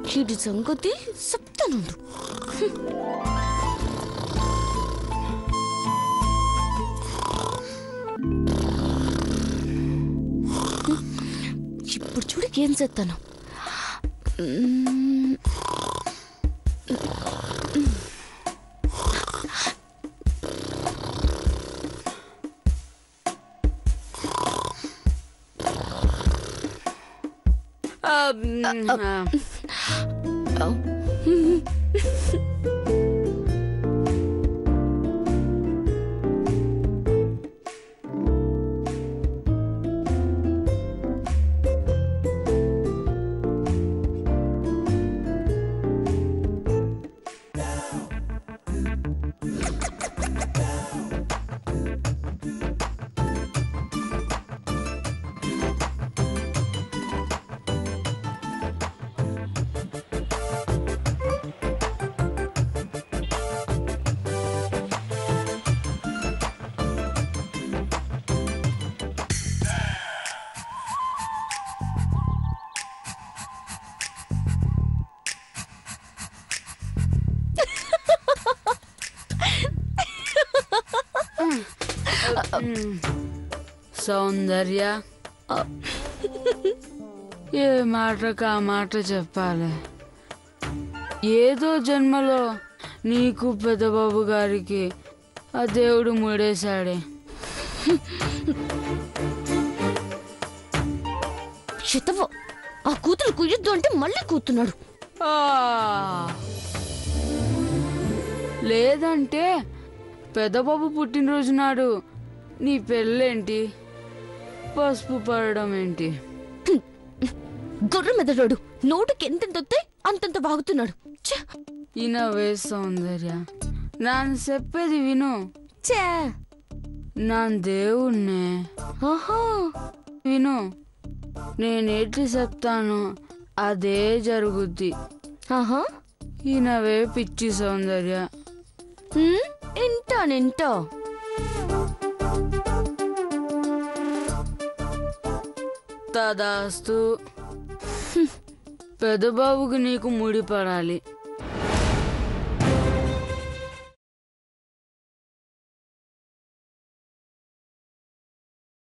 వీడి సంగతి చెప్తానుండు. ఇప్పుడు చూడు ఏం చేస్తాను. సౌందర్య, ఏ మాటకు ఆ మాట చెప్పాలి. ఏదో జన్మలో నీకు పెద్దబాబు గారికి ఆ దేవుడు ముడేశాడే. చిత్తవ ఆ కూతురు కుయ్యొద్దు అంటే మళ్ళీ కూతున్నాడు. లేదంటే పెద్దబాబు పుట్టినరోజు నాడు నీ పెళ్ళేంటి, పసుపు పడడం ఏంటి? గొర్రె మెదడు నోటికి ఎంతెంత వస్తాయి అంతంత బాగుతున్నాడు. ఇనవే సౌందర్య, నాన్న చెప్పేది విను. నా దేవుణ్ణే విను. నేనేటి చెప్తాను అదే జరుగుద్ది. ఇనవే పిచ్చి సౌందర్య. ఇంటా తదాస్తు. పెద్దబాబుకి నీకు ముడిపడాలి.